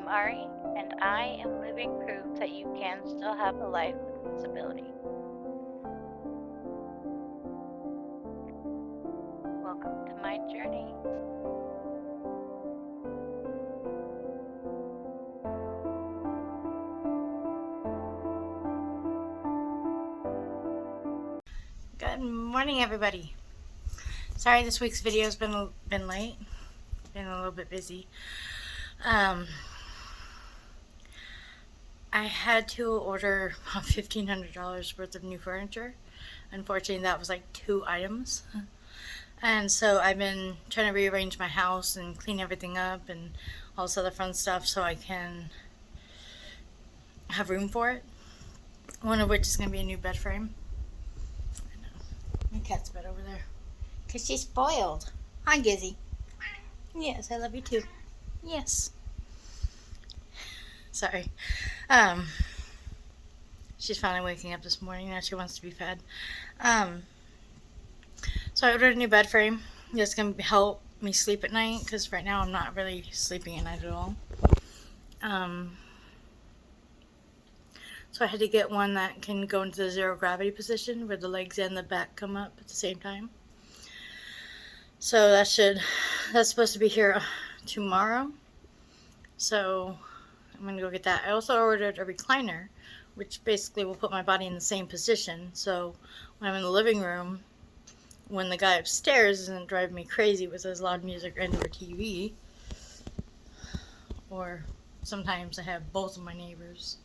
am Ari, and I am living proof that you can still have a life with a disability. Welcome to my journey. Good morning, everybody. Sorry this week's video's been late. Been a little bit busy. I had to order about $1,500 worth of new furniture. Unfortunately, that was like 2 items. And so I've been trying to rearrange my house and clean everything up and all this other fun stuff so I can have room for it. One of which is going to be a new bed frame. I know. My cat's bed over there. Because she's spoiled. Hi, Gizzy. Yes, I love you too. Yes. Sorry. She's finally waking up this morning. Now she wants to be fed. So I ordered a new bed frame. It's going to help me sleep at night because right now I'm not really sleeping at night at all. So I had to get one that can go into the zero gravity position where the legs and the back come up at the same time. So that's supposed to be here tomorrow. So I'm going to go get that. I also ordered a recliner, which basically will put my body in the same position. So when I'm in the living room, when the guy upstairs isn't driving me crazy with his loud music and or TV, or sometimes I have both of my neighbors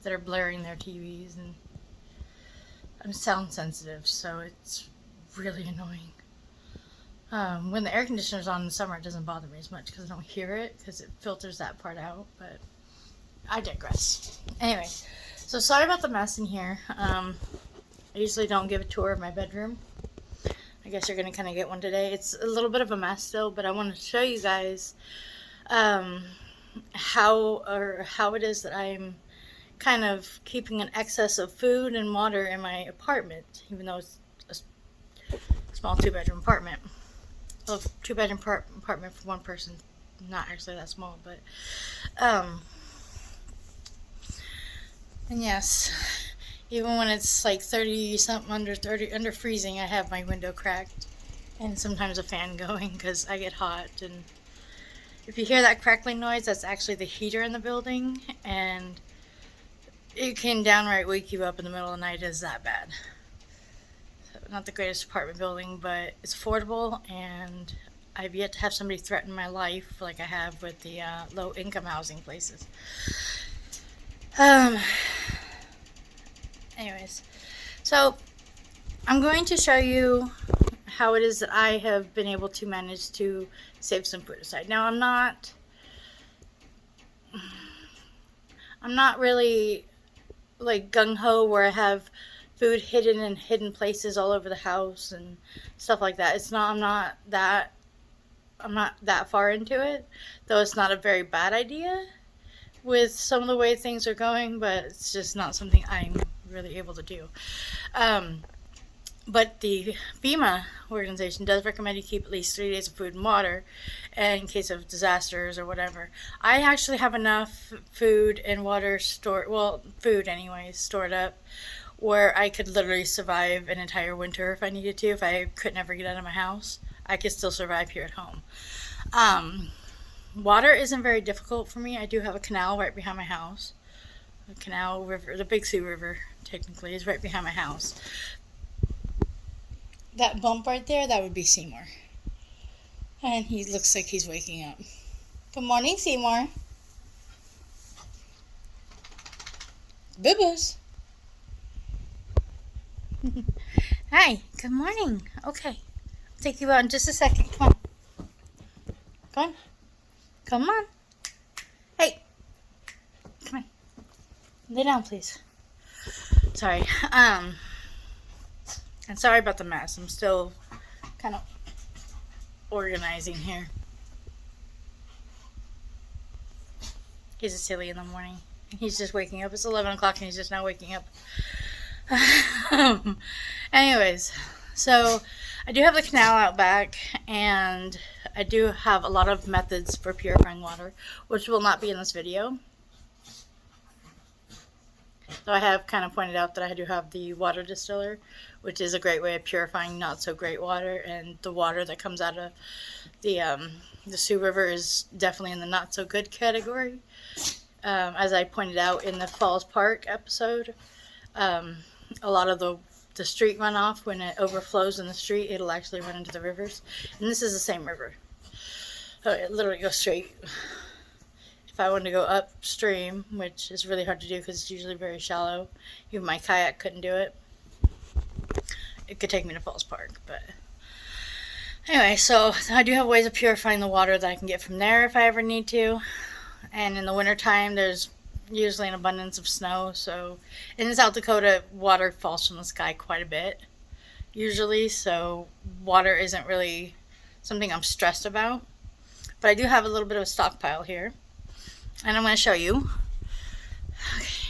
that are blaring their TVs, and I'm sound sensitive, so it's really annoying. When the air conditioner's on in the summer, it doesn't bother me as much because I don't hear it because it filters that part out, but I digress. Anyway, so sorry about the mess in here. I usually don't give a tour of my bedroom. I guess you're going to kind of get one today. It's a little bit of a mess still, but I want to show you guys how it is that I'm kind of keeping an excess of food and water in my apartment, even though it's a small 2-bedroom apartment. Well, 2-bedroom apartment for one person, not actually that small, but and yes, even when it's like 30 something under freezing, I have my window cracked and sometimes a fan going because I get hot. And if you hear that crackling noise, that's actually the heater in the building, and it can downright wake you up in the middle of the night. It's that bad. So, not the greatest apartment building, but it's affordable, and I've yet to have somebody threaten my life like I have with the low-income housing places. Anyways, so I'm going to show you how it is that I have been able to manage to save some food aside. Now, I'm not really like gung-ho where I have food hidden in hidden places all over the house and stuff like that. I'm not that far into it, though it's not a very bad idea with some of the way things are going, but it's just not something I'm really able to do. But the FEMA organization does recommend you keep at least 3 days of food and water in case of disasters or whatever. I actually have enough food and water stored, well, food anyways, stored up where I could literally survive an entire winter if I needed to. If I could never get out of my house, I could still survive here at home. Water isn't very difficult for me. I do have a canal right behind my house. The canal river, the Big Sioux River, technically, is right behind my house. That bump right there, that would be Seymour. And he looks like he's waking up. Good morning, Seymour. Boo-boos. Hi, good morning. Okay, I'll take you out in just a second. Come on. Come on. Come on. Hey. Come on. Lay down, please. Sorry. And sorry about the mess. I'm still kind of organizing here. He's a silly in the morning. He's just waking up. It's 11 o'clock and he's just now waking up. Anyways, so I do have the canal out back, and I do have a lot of methods for purifying water, which will not be in this video. So I have kind of pointed out that I do have the water distiller, which is a great way of purifying not so great water, and the water that comes out of the Sioux River is definitely in the not so good category. As I pointed out in the Falls Park episode, a lot of the street runoff, when it overflows in the street, it'll actually run into the rivers. And this is the same river. So it literally goes straight. If I wanted to go upstream, which is really hard to do because it's usually very shallow, even my kayak couldn't do it. It could take me to Falls Park, but anyway, so I do have ways of purifying the water that I can get from there if I ever need to. And in the wintertime, there's usually an abundance of snow. So in South Dakota, water falls from the sky quite a bit, usually. So water isn't really something I'm stressed about. But I do have a little bit of a stockpile here. And I'm going to show you. Okay.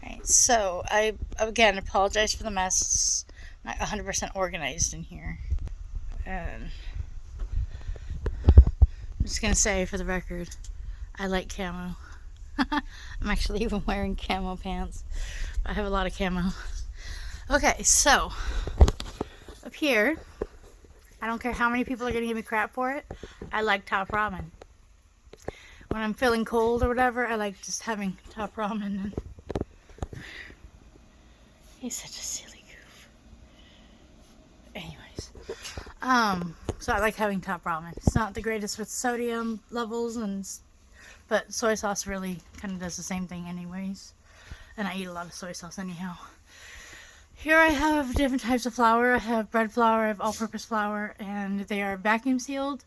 Alright, so I, again, apologize for the mess. It's not 100% organized in here. And I'm just going to say, for the record, I like camo. I'm actually even wearing camo pants. I have a lot of camo. Okay, so up here, I don't care how many people are going to give me crap for it, I like top ramen. When I'm feeling cold or whatever, I like just having top ramen. And he's such a silly goof. Anyways, so I like having top ramen. It's not the greatest with sodium levels, but soy sauce really kind of does the same thing anyways. And I eat a lot of soy sauce anyhow. Here I have different types of flour. I have bread flour, I have all-purpose flour, and they are vacuum sealed.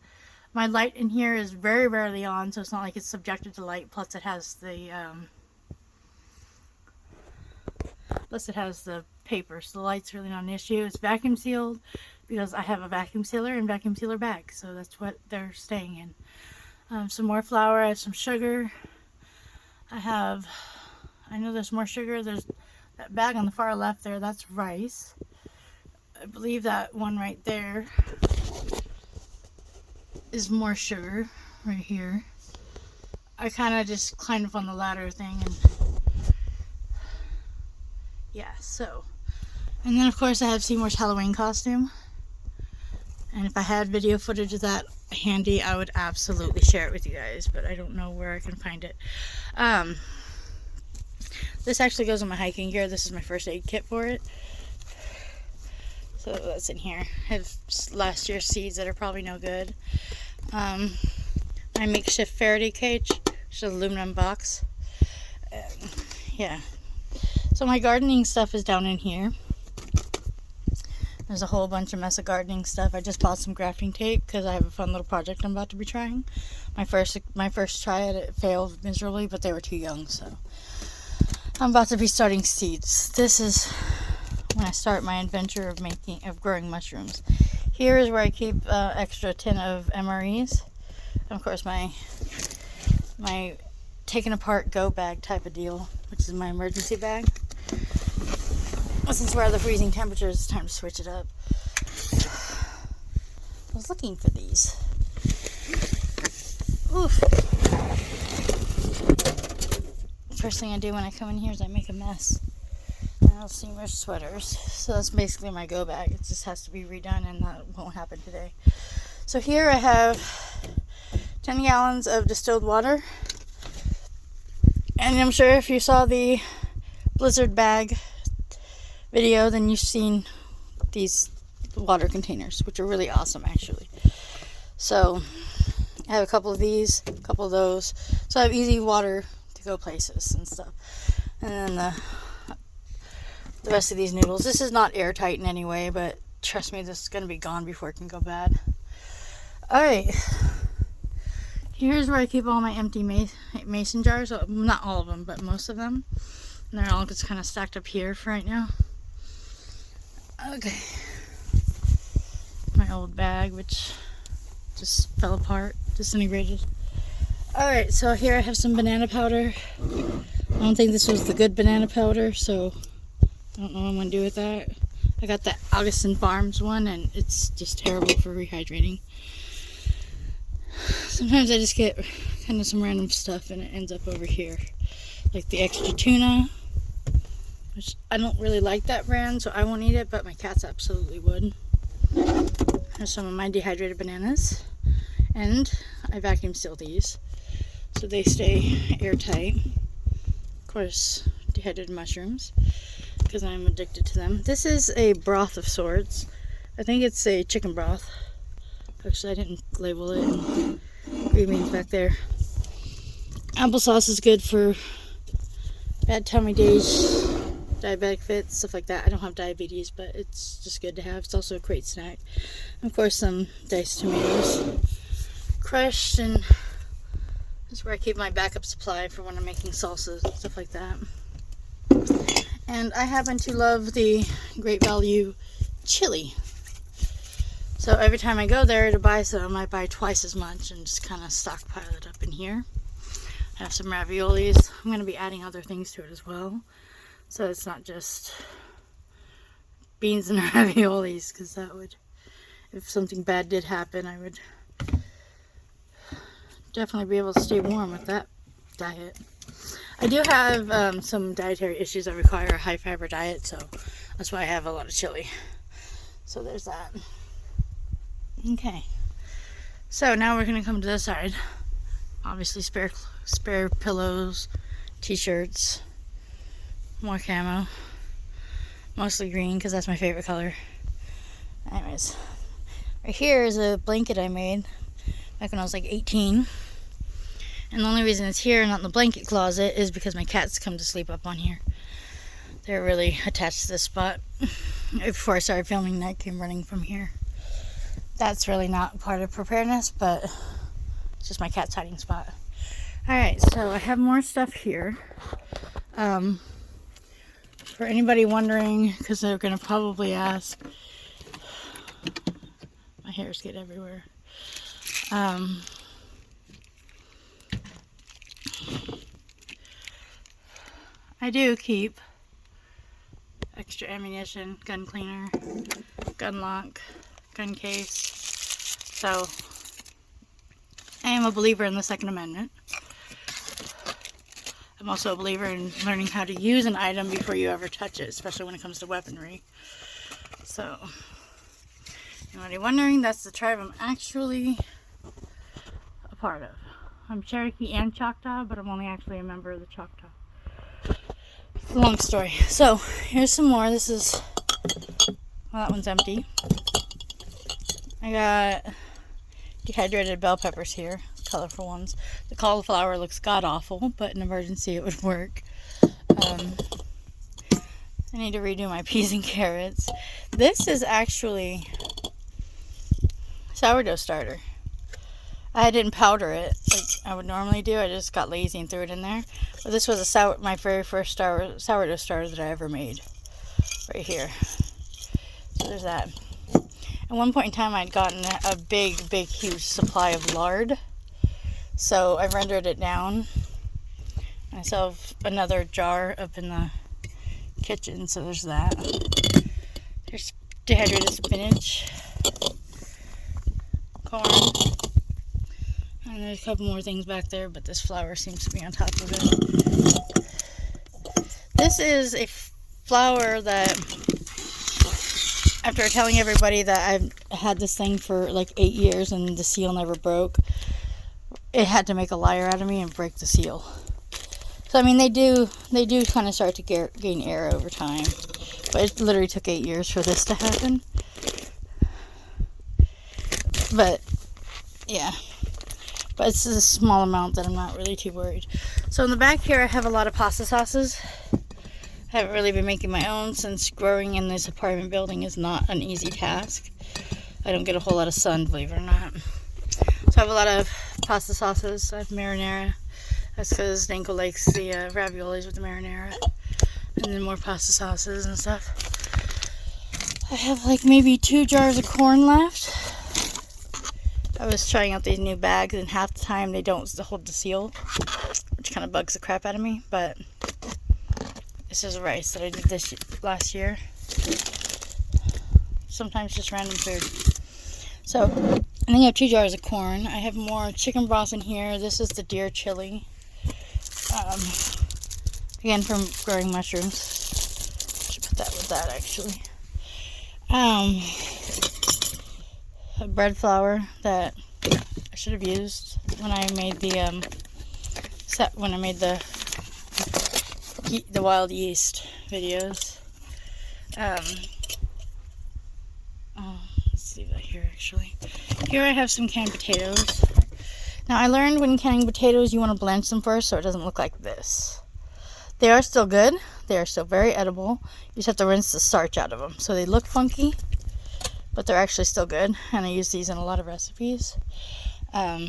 My light in here is very rarely on, so it's not like it's subjected to light. Plus it has the paper, so the light's really not an issue. It's vacuum sealed because I have a vacuum sealer and vacuum sealer bag, so that's what they're staying in. Some more flour. I have some sugar. I know there's more sugar. There's that bag on the far left there, that's rice. I believe that one right there is more sugar right here. I kind of just climbed up on the ladder thing, and yeah, so. And then of course I have Seymour's Halloween costume. And if I had video footage of that handy, I would absolutely share it with you guys, but I don't know where I can find it. This actually goes in my hiking gear. This is my first aid kit for it. So that's in here. I have last year's seeds that are probably no good. My makeshift Faraday cage, which is an aluminum box. Yeah. So my gardening stuff is down in here. There's a whole bunch of mess of gardening stuff. I just bought some grafting tape because I have a fun little project I'm about to be trying. My first try at it failed miserably, but they were too young, so I'm about to be starting seeds. This is when I start my adventure of growing mushrooms. Here is where I keep extra tin of MREs. And of course my taken apart go bag type of deal, which is my emergency bag. Since we're at the freezing temperatures, it's time to switch it up. I was looking for these. Oof. First thing I do when I come in here is I make a mess. And I'll see more sweaters. So that's basically my go bag. It just has to be redone, and that won't happen today. So here I have 10 gallons of distilled water. And I'm sure if you saw the blizzard bag video, then you've seen these water containers, which are really awesome actually. So I have a couple of these, a couple of those. So I have easy water to go places and stuff. And then the rest of these noodles. This is not airtight in any way, but trust me, this is going to be gone before it can go bad. Alright. Here's where I keep all my empty mason jars. Well, not all of them, but most of them. And they're all just kind of stacked up here for right now. Okay. My old bag, which just fell apart, disintegrated. Alright, so here I have some banana powder. I don't think this was the good banana powder, so I don't know what I'm going to do with that. I got the Augustin Farms one, and it's just terrible for rehydrating. Sometimes I just get kind of some random stuff and it ends up over here. Like the extra tuna, which I don't really like that brand, so I won't eat it, but my cats absolutely would. Here's some of my dehydrated bananas. And I vacuum seal these so they stay airtight. Of course, dehydrated mushrooms, because I'm addicted to them. This is a broth of sorts. I think it's a chicken broth. Actually, I didn't label it. And green beans back there. Applesauce is good for bad tummy days, diabetic fits, stuff like that. I don't have diabetes, but it's just good to have. It's also a great snack. And of course, some diced tomatoes, crushed, and this is where I keep my backup supply for when I'm making salsas and stuff like that. And I happen to love the Great Value chili. So every time I go there to buy some, I buy twice as much and just kind of stockpile it up in here. I have some raviolis. I'm going to be adding other things to it as well. So it's not just beans and raviolis, because that would, if something bad did happen, I would definitely be able to stay warm with that diet. I do have some dietary issues that require a high fiber diet, so that's why I have a lot of chili. So there's that. Okay, so now we're going to come to this side. Obviously spare pillows, t-shirts, more camo, mostly green because that's my favorite color. Anyways, right here is a blanket I made back when I was like 18. And the only reason it's here and not in the blanket closet is because my cats come to sleep up on here. They're really attached to this spot. Before I started filming, Night came running from here. That's really not part of preparedness, but it's just my cat's hiding spot. Alright, so I have more stuff here. For anybody wondering, because they're going to probably ask, my hairs get everywhere. I do keep extra ammunition, gun cleaner, gun lock, gun case. So I am a believer in the Second Amendment. I'm also a believer in learning how to use an item before you ever touch it, especially when it comes to weaponry. So, anybody wondering, that's the tribe I'm actually a part of. I'm Cherokee and Choctaw, but I'm only actually a member of the Choctaw. It's a long story. So, here's some more. This is, well, that one's empty. I got dehydrated bell peppers here, colorful ones. The cauliflower looks god-awful, but in emergency it would work. I need to redo my peas and carrots. This is actually sourdough starter. I didn't powder it like I would normally do. I just got lazy and threw it in there. But this was my very first sourdough starter that I ever made. Right here. So there's that. At one point in time, I'd gotten a big, huge supply of lard. So I rendered it down. I still have another jar up in the kitchen, so there's that. There's dehydrated spinach, corn, and there's a couple more things back there, but this flour seems to be on top of it. This is a flour that, after telling everybody that I've had this thing for like 8 years and the seal never broke, it had to make a liar out of me and break the seal. So I mean, they do kind of start to gain air over time, but it literally took 8 years for this to happen. But yeah, but it's a small amount that I'm not really too worried. So in the back here, I have a lot of pasta sauces. I haven't really been making my own since growing in this apartment building is not an easy task. I don't get a whole lot of sun, believe it or not. So I have a lot of pasta sauces. I have marinara. That's because Danko likes the raviolis with the marinara. And then more pasta sauces and stuff. I have like maybe 2 jars of corn left. I was trying out these new bags, and half the time they don't hold the seal, which kind of bugs the crap out of me, but This is rice that I did this last year. Sometimes just random food. So, and then you have 2 jars of corn. I have more chicken broth in here. This is the deer chili. Again, from growing mushrooms. Should put that with that, actually. Bread flour that I should have used when I made the wild yeast videos. Let's leave that here, actually. Here I have some canned potatoes. Now, I learned when canning potatoes, you want to blanch them first so it doesn't look like this. They are still good. They are still very edible. You just have to rinse the starch out of them. So they look funky, but they're actually still good. And I use these in a lot of recipes. I'm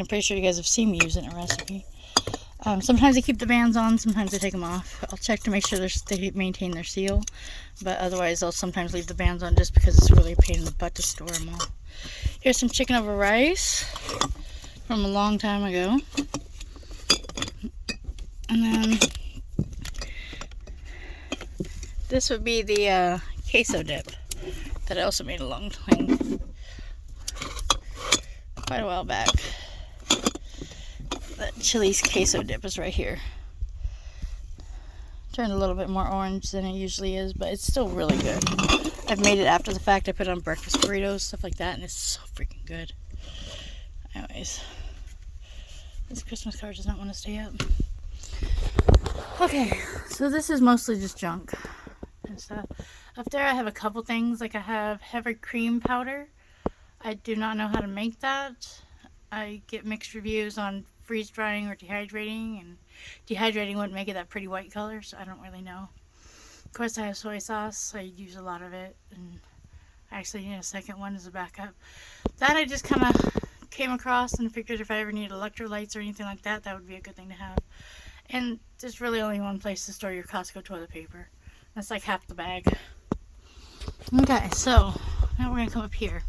pretty sure you guys have seen me use it in a recipe. Sometimes I keep the bands on, sometimes I take them off. I'll check to make sure they maintain their seal, but otherwise I'll sometimes leave the bands on just because it's really a pain in the butt to store them all. Here's some chicken over rice from a long time ago. And then this would be the queso dip that I also made a long time, quite a while back. That Chili's queso dip is right here. Turned a little bit more orange than it usually is, but it's still really good. I've made it after the fact. I put it on breakfast burritos, stuff like that, and it's so freaking good. Anyways, this Christmas card does not want to stay up. Okay, so this is mostly just junk and stuff. Up there I have a couple things, like I have heavy cream powder. I do not know how to make that. I get mixed reviews on freeze drying or dehydrating, and dehydrating wouldn't make it that pretty white color, so I don't really know. Of course, I have soy sauce. I use a lot of it, and I actually need a second one as a backup. That I just kind of came across and figured if I ever need electrolytes or anything like that, that would be a good thing to have. And there's really only one place to store your Costco toilet paper. That's like half the bag. Okay, so now we're going to come up here.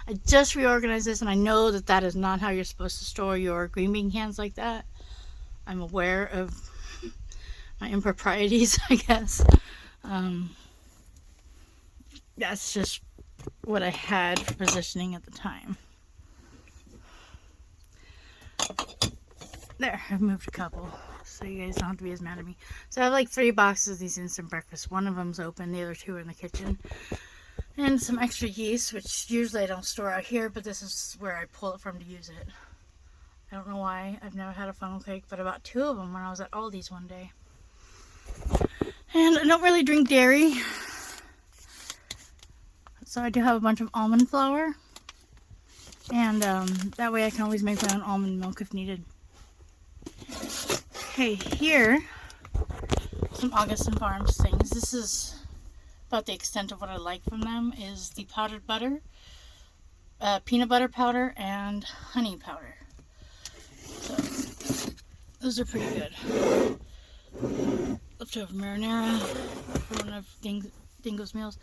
I just reorganized this, and I know that that is not how you're supposed to store your green bean cans like that. I'm aware of my improprieties, I guess. That's just what I had for positioning at the time. There, I've moved a couple, so you guys don't have to be as mad at me. So I have like 3 boxes of these instant breakfast. One of them's open, the other 2 are in the kitchen. And some extra yeast, which usually I don't store out here, but this is where I pull it from to use it. I don't know why. I've never had a funnel cake, but about 2 of them when I was at Aldi's one day. And I don't really drink dairy, so I do have a bunch of almond flour. And that way I can always make my own almond milk if needed. Okay, here, some Augustin Farms things. This is about the extent of what I like from them, is the powdered butter, peanut butter powder, and honey powder. So, those are pretty good. Leftover marinara for one of Dingo's meals.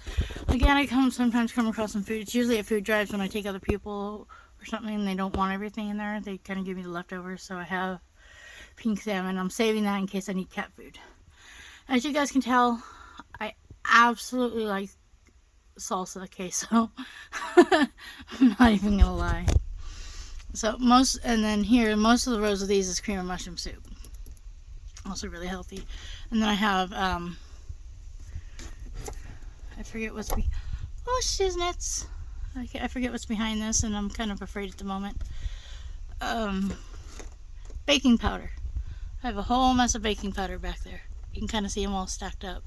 Again, I sometimes come across some food. It's usually at food drives when I take other people or something and they don't want everything in there. They kind of give me the leftovers, so I have pink salmon. I'm saving that in case I need cat food. As you guys can tell, I absolutely like salsa queso. I'm not even gonna lie. So and then here, most of the rows of these is cream and mushroom soup. Also really healthy. And then I have, I forget what's shiznits. I forget what's behind this, and I'm kind of afraid at the moment. Baking powder. I have a whole mess of baking powder back there. You can kind of see them all stacked up.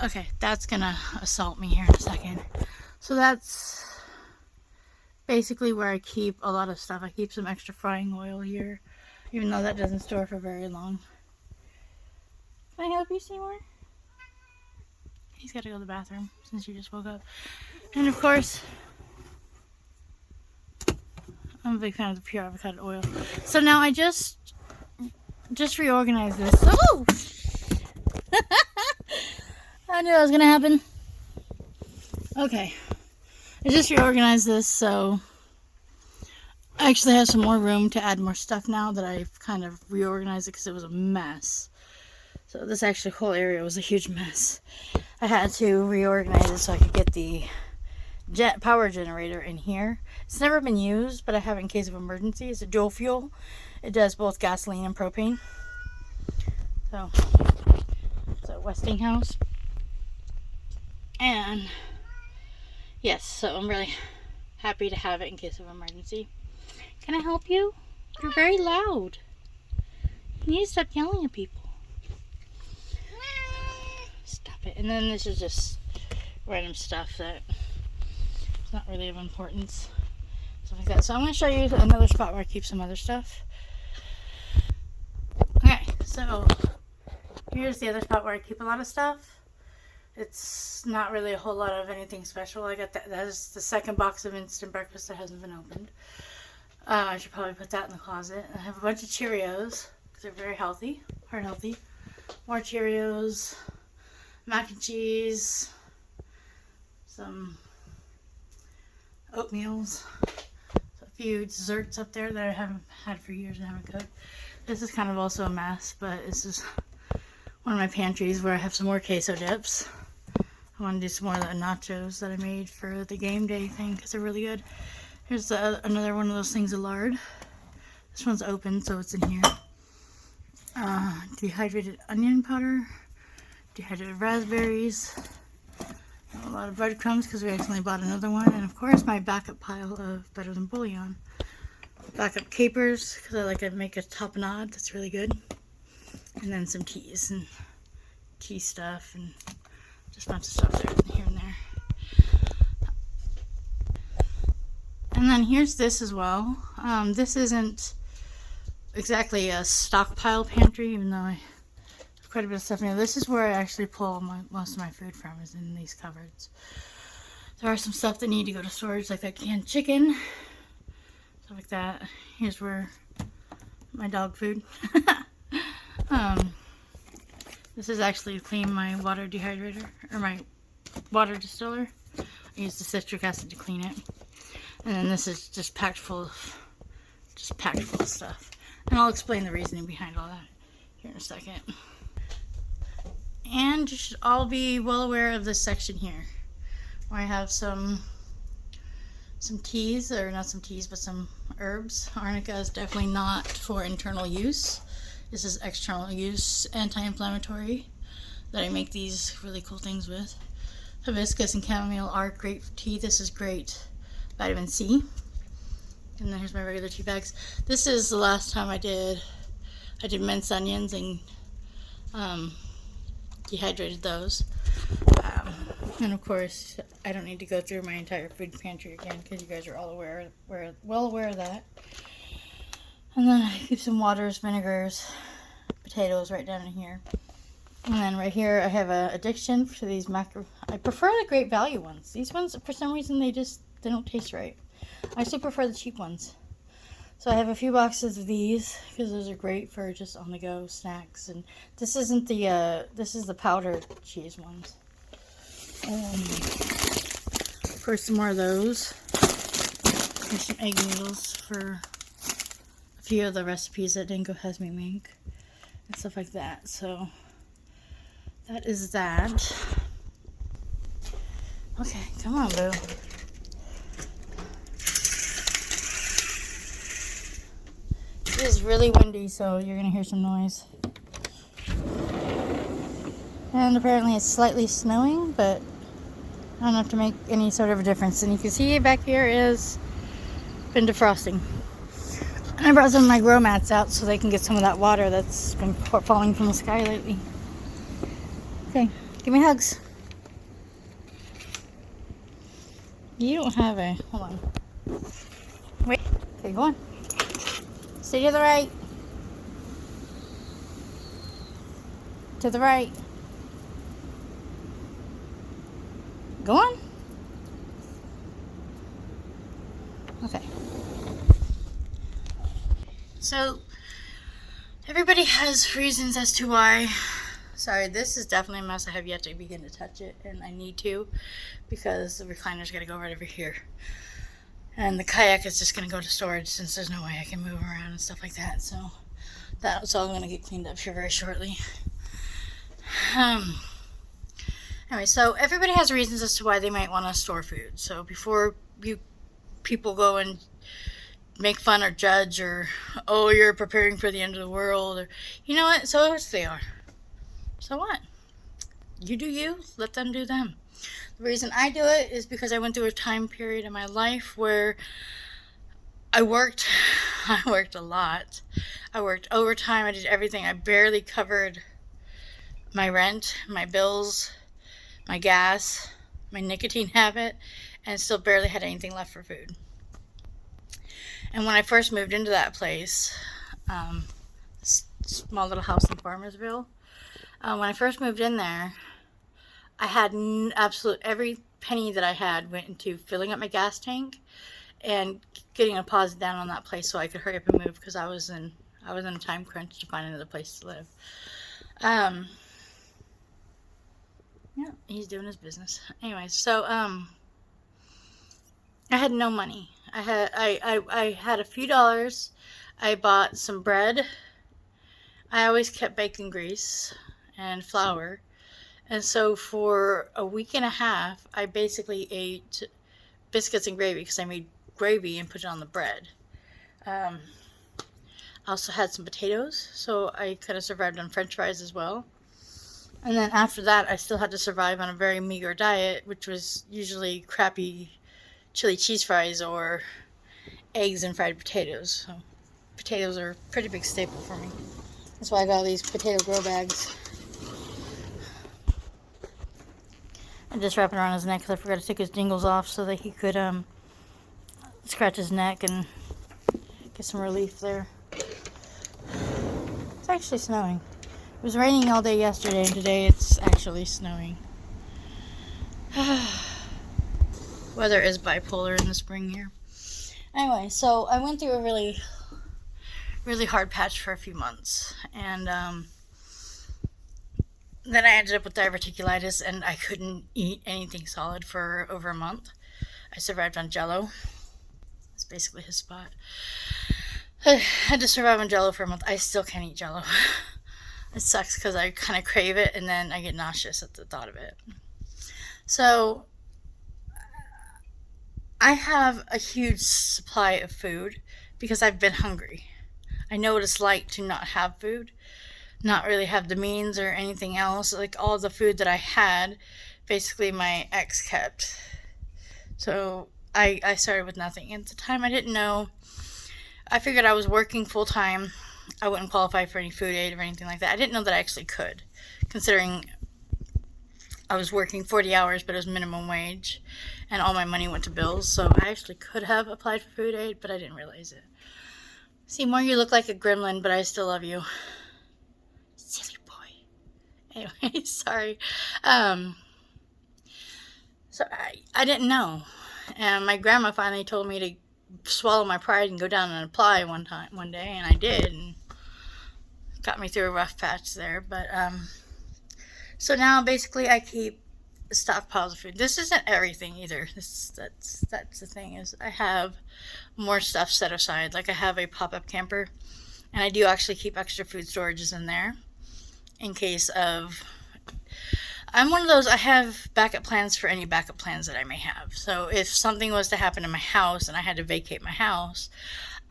Okay, that's gonna assault me here in a second. So that's basically where I keep a lot of stuff. I keep some extra frying oil here, even though that doesn't store for very long. Can I help you, Seymour? He's got to go to the bathroom since you just woke up. And of course, I'm a big fan of the pure avocado oil. So now I just reorganized this. Oh! I knew that was gonna happen. Okay, I just reorganized this, so I actually have some more room to add more stuff now that I've kind of reorganized it because it was a mess. So this actually whole area was a huge mess. I had to reorganize it so I could get the power generator in here. It's never been used, but I have it in case of emergency. It's a dual fuel. It does both gasoline and propane. So it's a Westinghouse. And yes, so I'm really happy to have it in case of emergency. Can I help you? You're very loud. You need to stop yelling at people. Stop it. And then this is just random stuff that is not really of importance. Stuff like that. So I'm going to show you another spot where I keep some other stuff. Okay, so here's the other spot where I keep a lot of stuff. It's not really a whole lot of anything special. I got that. That is the second box of instant breakfast that hasn't been opened. I should probably put that in the closet. I have a bunch of Cheerios because they're very healthy, heart healthy. More Cheerios, mac and cheese, some oatmeals, a few desserts up there that I haven't had for years and haven't cooked. This is kind of also a mess, but this is one of my pantries where I have some more queso dips. I want to do some more of the nachos that I made for the game day thing because they're really good. Here's another one of those things of lard. This one's open, so it's in here. Dehydrated onion powder, dehydrated raspberries, a lot of breadcrumbs because we accidentally bought another one, and of course my backup pile of Better Than Bouillon. Backup capers because I like to make a tapenade that's really good. And then some teas and tea stuff and just a bunch of stuff there, here and there. And then here's this as well. This isn't exactly a stockpile pantry, even though I have quite a bit of stuff in here. This is where I actually pull most of my food from, is in these cupboards. There are some stuff that need to go to storage, like that canned chicken, stuff like that. Here's where my dog food. This is actually to clean my water dehydrator, or my water distiller. I use the citric acid to clean it. And then this is just packed full of stuff. And I'll explain the reasoning behind all that here in a second. And you should all be well aware of this section here, where I have some teas, or not some teas, but some herbs. Arnica is definitely not for internal use. This is external use, anti-inflammatory, that I make these really cool things with. Hibiscus and chamomile are great for tea. This is great vitamin C. And then here's my regular tea bags. This is the last time I did minced onions and dehydrated those. And of course, I don't need to go through my entire food pantry again because you guys are all well aware of that. And then I keep some waters, vinegars, potatoes right down in here. And then right here I have an addiction for these I prefer the great value ones. These ones, for some reason, they don't taste right. I still prefer the cheap ones. So I have a few boxes of these because those are great for just on the go snacks. And this isn't this is the powdered cheese ones. For some more of those. Here's some egg noodles for a few of the recipes that Dingo has me make and stuff like that. So that is that. Okay, come on, boo. It is really windy, so you're gonna hear some noise. And apparently it's slightly snowing, but not enough to make any sort of a difference. And you can see back here is been defrosting. And I brought some of my grow mats out so they can get some of that water that's been falling from the sky lately. Okay, give me hugs. You don't have a, hold on. Wait, okay, go on. Stay to the right. To the right. Go on. Okay. So, everybody has reasons as to why. Sorry, this is definitely a mess. I have yet to begin to touch it, and I need to because the recliner's got to go right over here. And the kayak is just going to go to storage since there's no way I can move around and stuff like that. So that's all going to get cleaned up here very shortly. Um, anyway, so everybody has reasons as to why they might want to store food. So before you people go and make fun or judge or, oh, you're preparing for the end of the world, or, you know what? So what they are. So what? You do you. Let them do them. The reason I do it is because I went through a time period in my life where I worked. I worked a lot. I worked overtime. I did everything. I barely covered my rent, my bills, my gas, my nicotine habit, and still barely had anything left for food. And when I first moved into that place, small little house in Farmersville, when I first moved in there, I had absolute every penny that I had went into filling up my gas tank and getting a deposit down on that place so I could hurry up and move because I was in a time crunch to find another place to live. Yeah, he's doing his business. Anyway, so I had no money. I had a few dollars. I bought some bread. I always kept bacon grease and flour. And so for a week and a half, I basically ate biscuits and gravy because I made gravy and put it on the bread. I also had some potatoes, so I kind of survived on French fries as well. And then after that, I still had to survive on a very meager diet, which was usually crappy chili cheese fries or eggs and fried potatoes. So potatoes are a pretty big staple for me. That's why I got all these potato grow bags. I just wrapped it around his neck because I forgot to take his jingles off so that he could scratch his neck and get some relief there. It's actually snowing. It was raining all day yesterday, and today it's actually snowing. Weather is bipolar in the spring here. Anyway, so I went through a really, really hard patch for a few months, and then I ended up with diverticulitis, and I couldn't eat anything solid for over a month. I survived on Jell-O. It's basically his spot. I had to survive on Jell-O for a month. I still can't eat Jell-O. It sucks because I kind of crave it, and then I get nauseous at the thought of it. So I have a huge supply of food because I've been hungry. I know what it's like to not have food, not really have the means or anything else. Like all the food that I had, basically my ex kept. So I started with nothing. At the time, I didn't know. I figured I was working full time. I wouldn't qualify for any food aid or anything like that. I didn't know that I actually could, considering I was working 40 hours, but it was minimum wage, and all my money went to bills. So I actually could have applied for food aid, but I didn't realize it. Seymour, you look like a gremlin, but I still love you. Silly boy. Anyway, sorry. So I didn't know. And my grandma finally told me to swallow my pride and go down and apply one day, and I did, and got me through a rough patch there. But so now basically I keep stockpiles of food. This isn't everything either. That's the thing is I have more stuff set aside. Like I have a pop-up camper, and I do actually keep extra food storages in there in case of. I'm one of those, I have backup plans for any backup plans that I may have. So if something was to happen in my house and I had to vacate my house,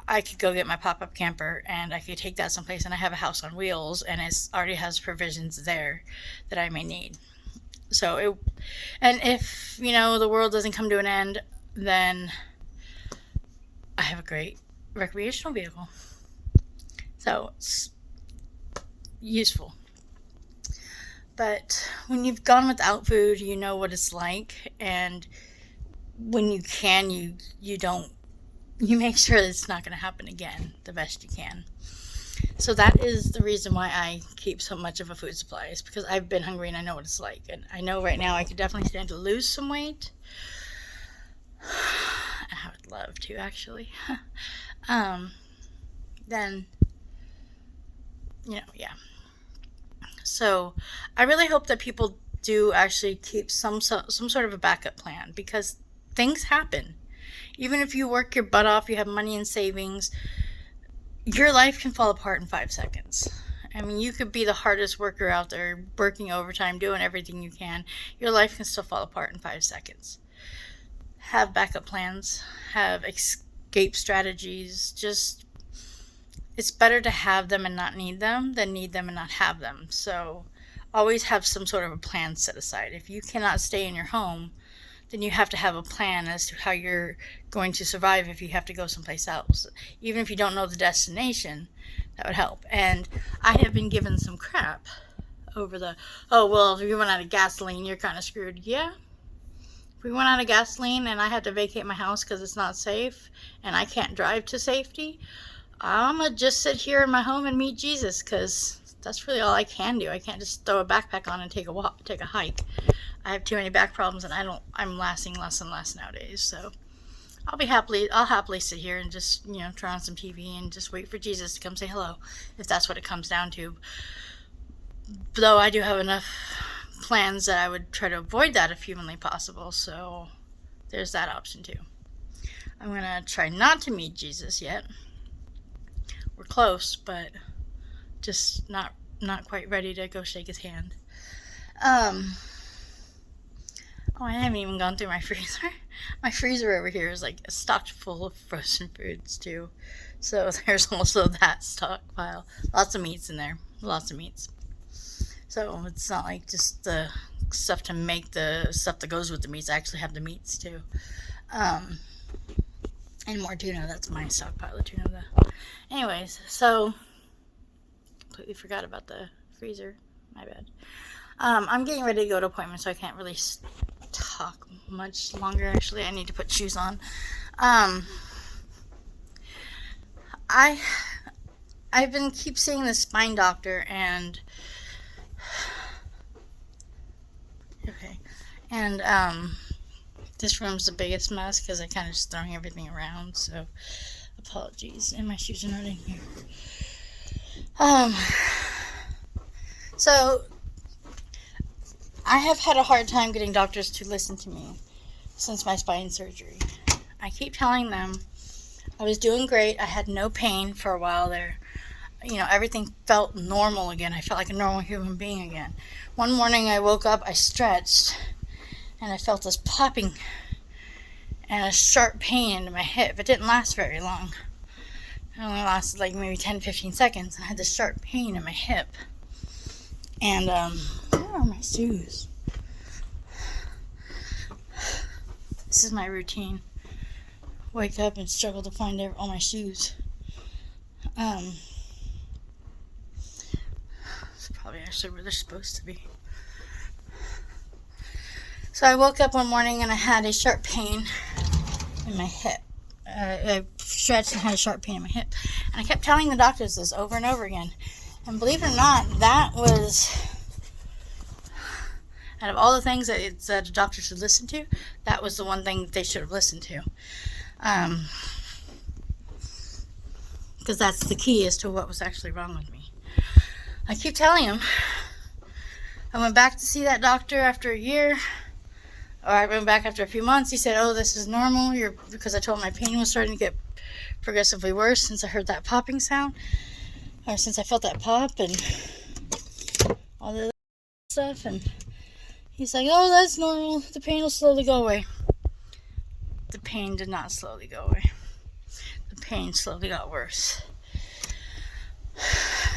I could go get my pop-up camper and I could take that someplace, and I have a house on wheels and it already has provisions there that I may need. So and if, the world doesn't come to an end, then I have a great recreational vehicle. So it's useful. But when you've gone without food, you know what it's like, and when you can, you don't, you make sure that it's not going to happen again the best you can. So that is the reason why I keep so much of a food supply, is because I've been hungry and I know what it's like. And I know right now I could definitely stand to lose some weight. And I would love to, actually. Then, yeah. So I really hope that people do actually keep some sort of a backup plan, because things happen. Even if you work your butt off, you have money in savings, your life can fall apart in 5 seconds. I mean, you could be the hardest worker out there, working overtime, doing everything you can. Your life can still fall apart in 5 seconds. Have backup plans, have escape strategies. Just, it's better to have them and not need them than need them and not have them. So always have some sort of a plan set aside. If you cannot stay in your home, then you have to have a plan as to how you're going to survive if you have to go someplace else. Even if you don't know the destination, that would help. And I have been given some crap over the, oh, well, if you run out of gasoline, you're kind of screwed. Yeah. If we run out of gasoline and I have to vacate my house because it's not safe and I can't drive to safety, I'm going to just sit here in my home and meet Jesus, because that's really all I can do. I can't just throw a backpack on and take a walk, take a hike. I have too many back problems, and I'm lasting less and less nowadays. So I'll happily sit here and just, turn on some TV and just wait for Jesus to come say hello, if that's what it comes down to. Though I do have enough plans that I would try to avoid that if humanly possible. So there's that option too. I'm gonna try not to meet Jesus yet. We're close, but just not quite ready to go shake his hand. Oh, I haven't even gone through my freezer. My freezer over here is like stocked full of frozen foods too. So there's also that stockpile. Lots of meats in there. Lots of meats. So it's not like just the stuff to make the stuff that goes with the meats. I actually have the meats too. And more tuna. That's my stockpile of tuna though. Anyways, so completely forgot about the freezer. My bad. I'm getting ready to go to appointments, so I can't really talk much longer. Actually, I need to put shoes on. I've been keep seeing the spine doctor, and this room's the biggest mess because I kind of just throwing everything around. So apologies, and my shoes are not in here. So I have had a hard time getting doctors to listen to me since my spine surgery. I keep telling them I was doing great. I had no pain for a while there. Everything felt normal again. I felt like a normal human being again. One morning I woke up, I stretched, and I felt this popping and a sharp pain into my hip. It didn't last very long. It only lasted like maybe 10-15 seconds. I had this sharp pain in my hip. And, where are my shoes? This is my routine. Wake up and struggle to find all my shoes. It's probably actually where they're supposed to be. So I woke up one morning and I had a sharp pain in my hip. I stretched and had a sharp pain in my hip. And I kept telling the doctors this over and over again. And believe it or not, that was, out of all the things that a doctor should listen to, that was the one thing that they should have listened to. Because that's the key as to what was actually wrong with me. I keep telling him. I went back to see that doctor after a year. Or I went back after a few months. He said, oh, this is normal. Because I told him my pain was starting to get progressively worse since I heard that popping sound. Or since I felt that pop and all the other stuff. And he's like, oh, that's normal. The pain will slowly go away. The pain did not slowly go away. The pain slowly got worse.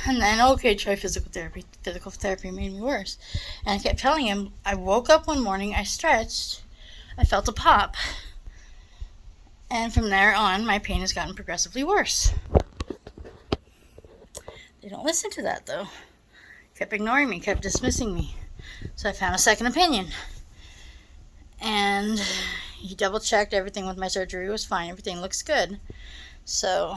And then, okay, try physical therapy. Physical therapy made me worse. And I kept telling him, I woke up one morning, I stretched, I felt a pop. And from there on, my pain has gotten progressively worse. They don't listen to that, though. Kept ignoring me, kept dismissing me. So I found a second opinion. And he double-checked everything with my surgery was fine. Everything looks good. So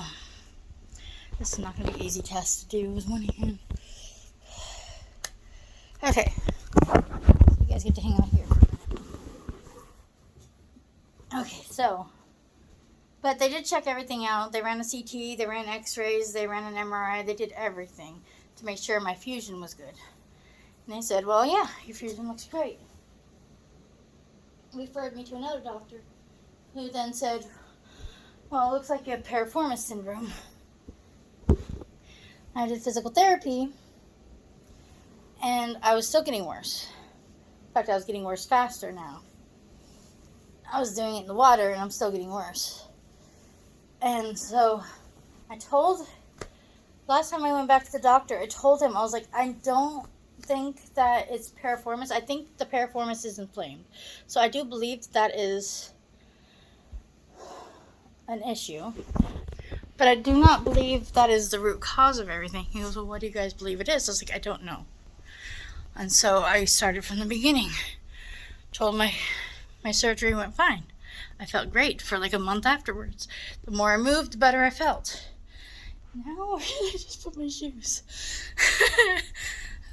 this is not going to be an easy test to do with one hand. Okay. So you guys get to hang out here. Okay, so. But they did check everything out. They ran a CT, they ran x-rays, they ran an MRI. They did everything to make sure my fusion was good. And they said, well, yeah, your fusion looks great. Referred me to another doctor who then said, well, it looks like you have piriformis syndrome. I did physical therapy, And I was still getting worse. In fact, I was getting worse faster now. I was doing it in the water, and I'm still getting worse. And so I told, last time I went back to the doctor, I told him, I was like, I don't think that it's piriformis. I think the piriformis is inflamed. So I do believe that is an issue. But I do not believe that is the root cause of everything. He goes, well, what do you guys believe it is? I was like, I don't know. And so I started from the beginning. Told my surgery went fine. I felt great for like a month afterwards. The more I moved, the better I felt. Now I just put my shoes.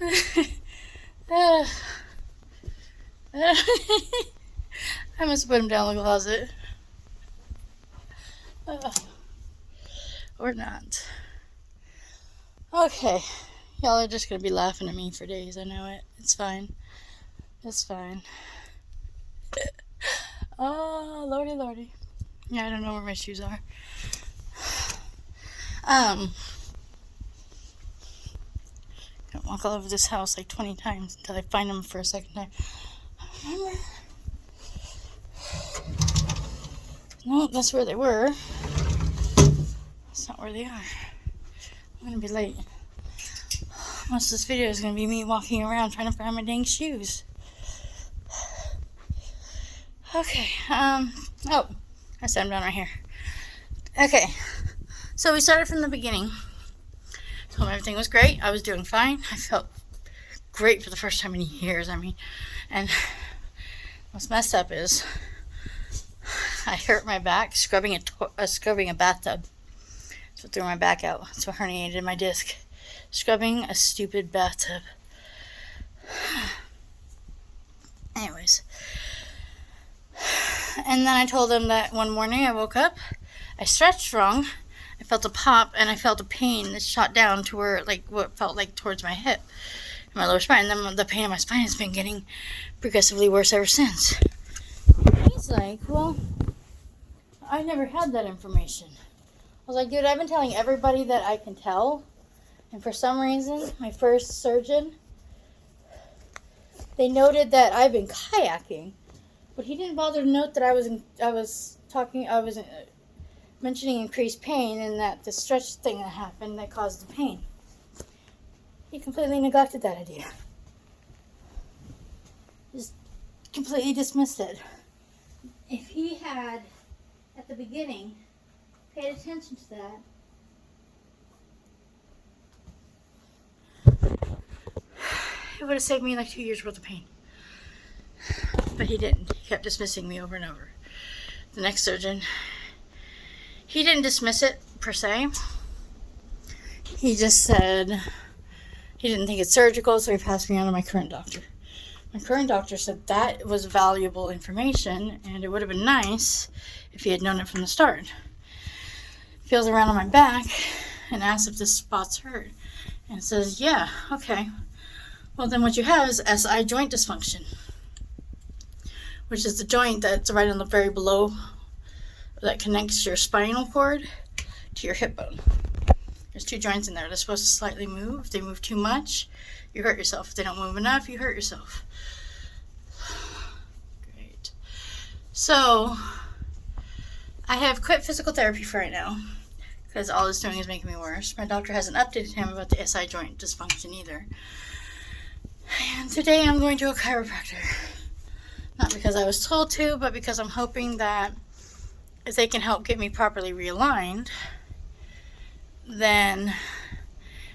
I must put them down in the closet. Or not. Okay. Y'all are just going to be laughing at me for days. I know it. It's fine. It's fine. Oh, lordy, lordy. Yeah, I don't know where my shoes are. Gonna walk all over this house like 20 times until I find them for a second time. Remember? No, that's where they were. That's not where they are. I'm gonna be late. Most of this video is gonna be me walking around trying to find my dang shoes. Okay, oh, I set them down right here. Okay, so we started from the beginning. Told him everything was great. I was doing fine. I felt great for the first time in years. I mean, and what's messed up is I hurt my back scrubbing a bathtub. So I threw my back out. So I herniated my disc. Scrubbing a stupid bathtub. Anyways. And then I told him that one morning I woke up, I stretched wrong, I felt a pop, and I felt a pain that shot down to where, like, what felt like towards my hip, my lower spine. And then the pain in my spine has been getting progressively worse ever since. And he's like, well, I never had that information. I was like, dude, I've been telling everybody that I can tell. And for some reason, my first surgeon, they noted that I've been kayaking. But he didn't bother to note that I was mentioning increased pain and that the stretch thing that happened that caused the pain. He completely neglected that idea. Just completely dismissed it. If he had, at the beginning, paid attention to that, it would have saved me like 2 years worth of pain. But he didn't. He kept dismissing me over and over. The next surgeon, he didn't dismiss it per se. He just said he didn't think it's surgical, so he passed me on to my current doctor. My current doctor said that was valuable information, and it would have been nice if he had known it from the start. Feels around on my back and asks if this spot's hurt. And says, yeah, okay. Well, then what you have is SI joint dysfunction, which is the joint that's right on the very below that connects your spinal cord to your hip bone. There's two joints in there. They're supposed to slightly move. If they move too much, you hurt yourself. If they don't move enough, you hurt yourself. Great. So, I have quit physical therapy for right now because all it's doing is making me worse. My doctor hasn't updated him about the SI joint dysfunction either. And today I'm going to a chiropractor. Not because I was told to, but because I'm hoping that if they can help get me properly realigned, then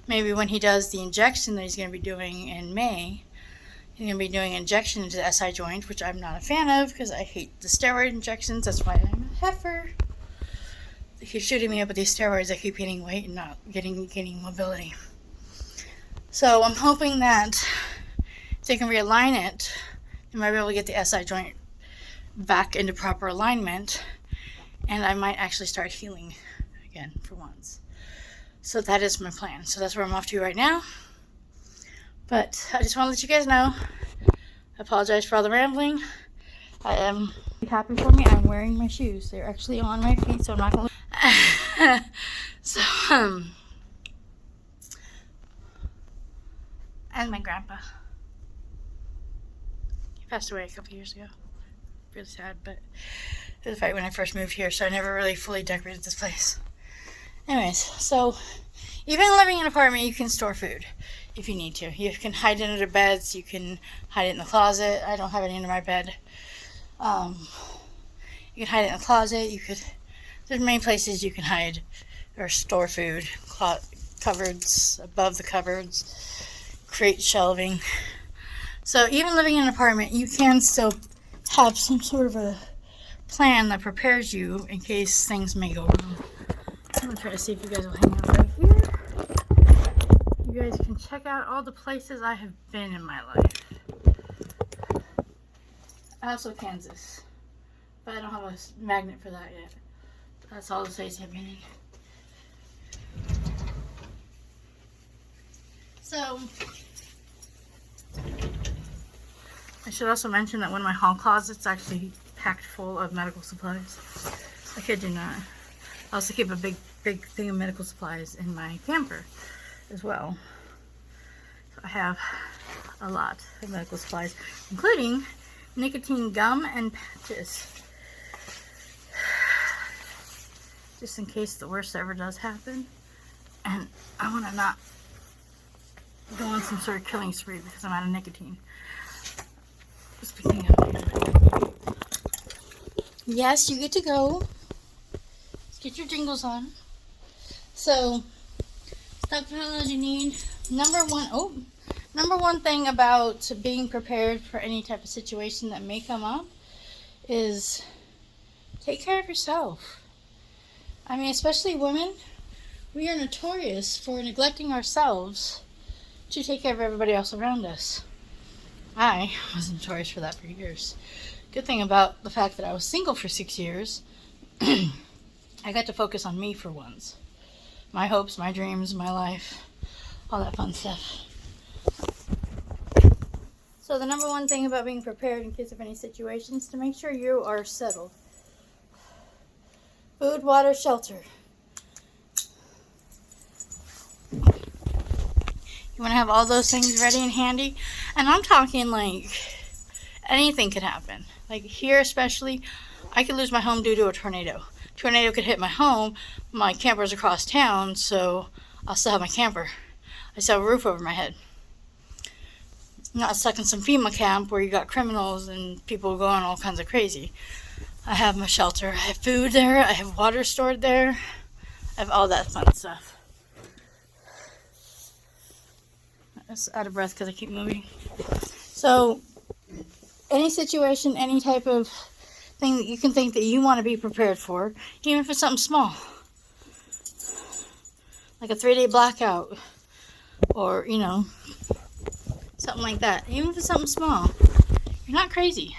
maybe when he does the injection that he's going to be doing in May, he's going to be doing an injection into the SI joint, which I'm not a fan of because I hate the steroid injections. That's why I'm a heifer. They keep shooting me up with these steroids. I keep gaining weight and not gaining mobility. So I'm hoping that if they can realign it, I might be able to get the SI joint back into proper alignment, and I might actually start healing again for once. So that is my plan. So that's where I'm off to right now. But I just want to let you guys know, I apologize for all the rambling. I am happy for me. I'm wearing my shoes. They're actually on my feet, so I'm not going to... So, and my grandpa. He passed away a couple years ago. Really sad, but it was right when I first moved here, so I never really fully decorated this place. Anyways, so even living in an apartment, you can store food if you need to. You can hide it under beds. You can hide it in the closet. I don't have it under my bed. You can hide it in the closet. There's many places you can hide or store food. Cupboards, above the cupboards, crate shelving. So even living in an apartment, you can still have some sort of a plan that prepares you in case things may go wrong. I'm going to try to see if you guys will hang out right here. You guys can check out all the places I have been in my life. Also Kansas. But I don't have a magnet for that yet. That's all the states I've been in. So, I should also mention that one of my hall closets actually packed full of medical supplies. I kid you not. I also keep a big thing of medical supplies in my camper as well. So I have a lot of medical supplies, including nicotine gum and patches. Just in case the worst ever does happen. And I want to not go on some sort of killing spree because I'm out of nicotine. Speaking of, yes, you get to go. Let's get your jingles on. So, stockpile as you need. Number one thing about being prepared for any type of situation that may come up is take care of yourself. I mean, especially women, we are notorious for neglecting ourselves to take care of everybody else around us. I was notorious for that for years. Good thing about the fact that I was single for 6 years, I got to focus on me for once. My hopes, my dreams, my life, all that fun stuff. So the number one thing about being prepared in case of any situations is to make sure you are settled. Food, water, shelter. You want to have all those things ready and handy. And I'm talking like anything could happen. Like here especially, I could lose my home due to a tornado. Tornado could hit my home. My camper's across town, so I'll still have my camper. I still have a roof over my head. I'm not stuck in some FEMA camp where you got criminals and people going all kinds of crazy. I have my shelter. I have food there. I have water stored there. I have all that fun stuff. I'm out of breath because I keep moving. So, any situation, any type of thing that you can think that you want to be prepared for, even if it's something small. Like a 3-day blackout. Or, something like that. Even if it's something small. You're not crazy.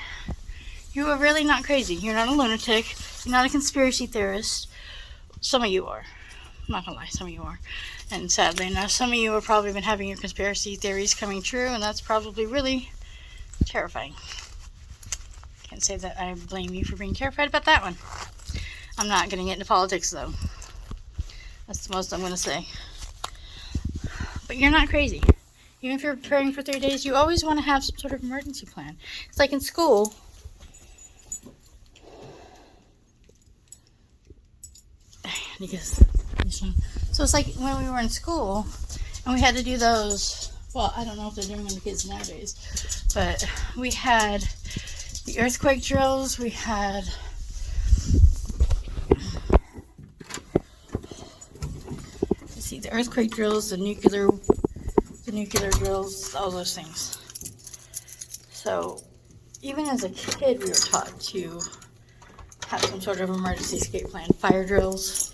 You are really not crazy. You're not a lunatic. You're not a conspiracy theorist. Some of you are. I'm not gonna lie, some of you are. And sadly enough, some of you have probably been having your conspiracy theories coming true, and that's probably really terrifying. Can't say that I blame you for being terrified about that one. I'm not gonna get into politics though. That's the most I'm gonna say. But you're not crazy. Even if you're preparing for 3 days, you always want to have some sort of emergency plan. It's like in school. So it's like when we were in school and we had to do those, well, I don't know if they're doing them to kids nowadays, but we had the earthquake drills, we had the earthquake drills, the nuclear drills, all those things. So even as a kid we were taught to have some sort of emergency escape plan. Fire drills.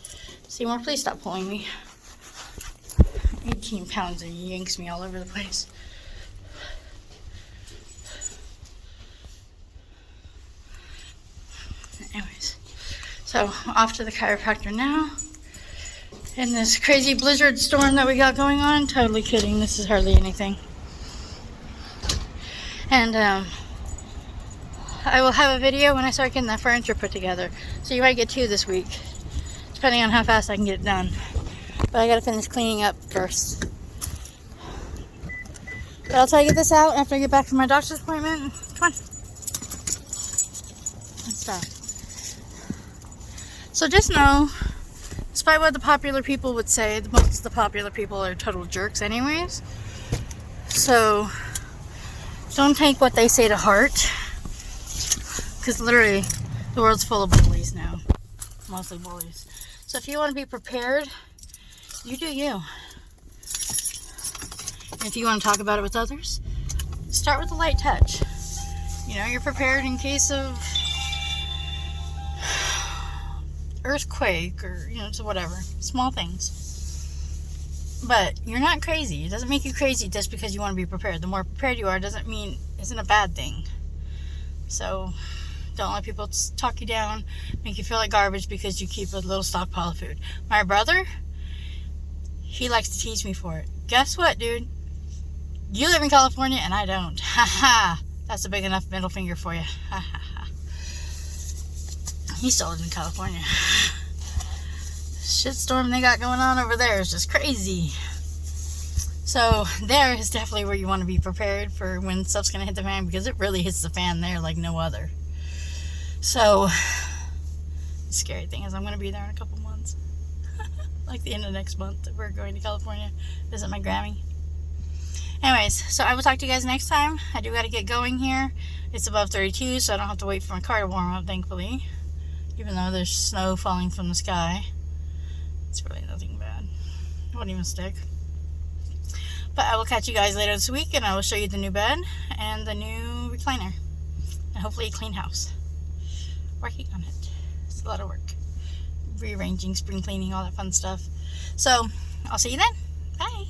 Seymour, please stop pulling me. 18 pounds and yanks me all over the place. Anyways, so off to the chiropractor now. In this crazy blizzard storm that we got going on. Totally kidding. This is hardly anything. And I will have a video when I start getting that furniture put together. So you might get 2 this week. Depending on how fast I can get it done. But I gotta finish cleaning up first. But I'll try to get this out after I get back from my doctor's appointment. Come on. Let's start. So just know, despite what the popular people would say, most of the popular people are total jerks anyways. So don't take what they say to heart. Because literally, the world's full of bullies now. Mostly bullies. So if you want to be prepared, you do you. And if you want to talk about it with others, start with a light touch. You know, you're prepared in case of earthquake or, you know, so whatever. Small things. But you're not crazy. It doesn't make you crazy just because you want to be prepared. The more prepared you are isn't a bad thing. So don't let people talk you down, make you feel like garbage because you keep a little stockpile of food. My brother, he likes to tease me for it. Guess what, dude? You live in California and I don't. Ha ha. That's a big enough middle finger for you. Ha ha ha. He still lives in California. Shitstorm they got going on over there is just crazy. So there is definitely where you want to be prepared for when stuff's going to hit the fan, because it really hits the fan there like no other. So the scary thing is I'm going to be there in a couple months. Like the end of next month, we're going to California, visit my Grammy. Anyways, so I will talk to you guys next time. I do got to get going here. It's above 32, so I don't have to wait for my car to warm up, thankfully. Even though there's snow falling from the sky. It's really nothing bad. It won't even stick. But I will catch you guys later this week, and I will show you the new bed and the new recliner. And hopefully a clean house. Working on it. It's a lot of work. Rearranging, spring cleaning, all that fun stuff. So, I'll see you then. Bye.